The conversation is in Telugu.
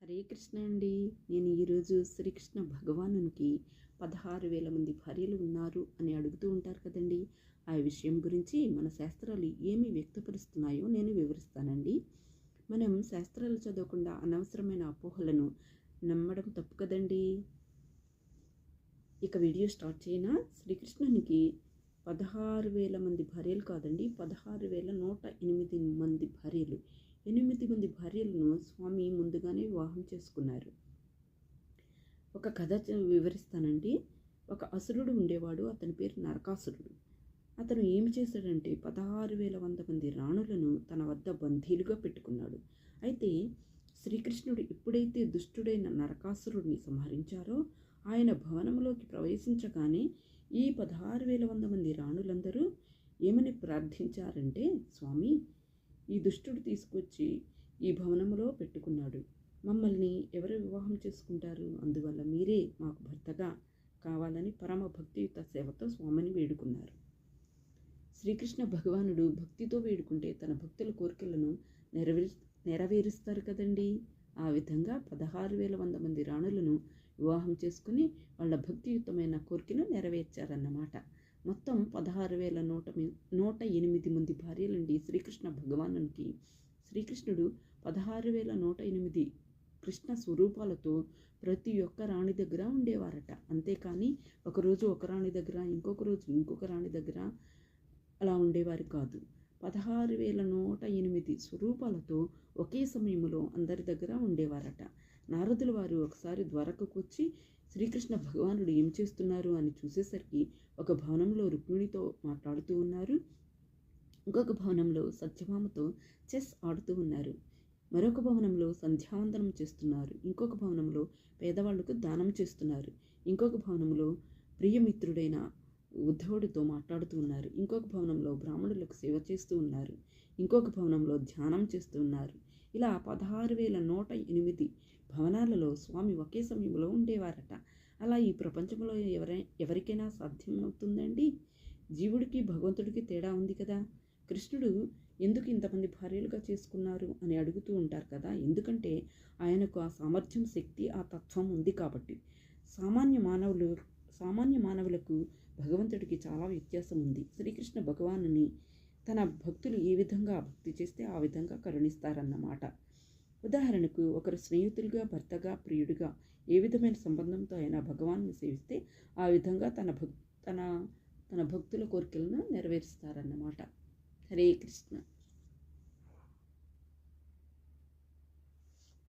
హరే కృష్ణ అండి. నేను ఈరోజు శ్రీకృష్ణ భగవానునికి 16,000 మంది భార్యలు ఉన్నారు అని అడుగుతూ ఉంటారు కదండి. ఆ విషయం గురించి మన శాస్త్రాలు ఏమి వ్యక్తపరుస్తున్నాయో నేను వివరిస్తానండి. మనం శాస్త్రాలు చదవకుండా అనవసరమైన అపోహలను నమ్మడం తప్పు కదండి. ఇక వీడియో స్టార్ట్ చేయనా? శ్రీకృష్ణునికి 16,000 మంది భార్యలు కాదండి, 16,108 మంది భార్యలు. 8 మంది భార్యలను స్వామి ముందుగానే వివాహం చేసుకున్నారు. ఒక కథ వివరిస్తానండి. ఒక అసురుడు ఉండేవాడు. అతని పేరు నరకాసురుడు. అతను ఏమి చేశాడంటే 16,100 మంది రాణులను తన వద్ద బందీలుగా పెట్టుకున్నాడు. అయితే శ్రీకృష్ణుడు ఎప్పుడైతే దుష్టుడైన నరకాసురుడిని సంహరించారో, ఆయన భవనంలోకి ప్రవేశించగానే ఈ 16,100 మంది రాణులందరూ ఏమని ప్రార్థించారంటే, స్వామి, ఈ దుష్టుడు తీసుకొచ్చి ఈ భవనంలో పెట్టుకున్నాడు. మమ్మల్ని ఎవరు వివాహం చేసుకుంటారు? అందువల్ల మీరే మాకు భర్తగా కావాలని పరమ భక్తియుత సేవతో స్వామిని వేడుకున్నారు. శ్రీకృష్ణ భగవానుడు భక్తితో వేడుకుంటే తన భక్తుల కోరికలను నెరవేరుస్తారు కదండి. ఆ విధంగా 16,100 మంది రాణులను వివాహం చేసుకుని వాళ్ళ భక్తియుతమైన కోరికను నెరవేర్చారన్నమాట. మొత్తం 16,108 మంది భార్యలండి శ్రీకృష్ణ భగవానునికి. శ్రీకృష్ణుడు 16,108 కృష్ణ స్వరూపాలతో ప్రతి ఒక్క రాణి దగ్గర ఉండేవారట. అంతేకాని ఒకరోజు ఒక రాణి దగ్గర, ఇంకొక రోజు ఇంకొక రాణి దగ్గర అలా ఉండేవారు కాదు. 16,108 స్వరూపాలతో ఒకే సమయంలో అందరి దగ్గర ఉండేవారట. నారదుల వారు ఒకసారి ద్వారకకు వచ్చి శ్రీకృష్ణ భగవానుడు ఏం చేస్తున్నారు అని చూసేసరికి ఒక భవనంలో రుక్మిణితో మాట్లాడుతూ ఉన్నారు, ఇంకొక భవనంలో సత్యభామతో చెస్ ఆడుతూ ఉన్నారు, మరొక భవనంలో సంధ్యావందనం చేస్తున్నారు, ఇంకొక భవనంలో పేదవాళ్లకు దానం చేస్తున్నారు, ఇంకొక భవనంలో ప్రియమిత్రుడైన ఉద్ధవుడితో మాట్లాడుతూ ఉన్నారు, ఇంకొక భవనంలో బ్రాహ్మణులకు సేవ చేస్తూ ఉన్నారు, ఇంకొక భవనంలో ధ్యానం చేస్తూ ఉన్నారు. ఇలా 16,108 భవనాలలో స్వామి ఒకే సమయంలో ఉండేవారట. అలా ఈ ప్రపంచంలో ఎవరికైనా సాధ్యమవుతుందండి? జీవుడికి భగవంతుడికి తేడా ఉంది కదా. కృష్ణుడు ఎందుకు ఇంతమంది భార్యలుగా చేసుకున్నారు అని అడుగుతూ ఉంటారు కదా. ఎందుకంటే ఆయనకు ఆ సామర్థ్యం, శక్తి, ఆ తత్వం ఉంది కాబట్టి. సామాన్య మానవులకు భగవంతుడికి చాలా వ్యత్యాసం ఉంది. శ్రీకృష్ణ భగవానుని తన భక్తులు ఏ విధంగా భక్తి చేస్తే ఆ విధంగా కరుణిస్తారన్నమాట. ఉదాహరణకు ఒకరు స్నేహితులుగా, భర్తగా, ప్రియుడిగా ఏ విధమైన సంబంధంతో అయినా భగవాన్ని సేవిస్తే ఆ విధంగా తన భక్తుల కోరికలను నెరవేరుస్తారన్నమాట. హరే కృష్ణ.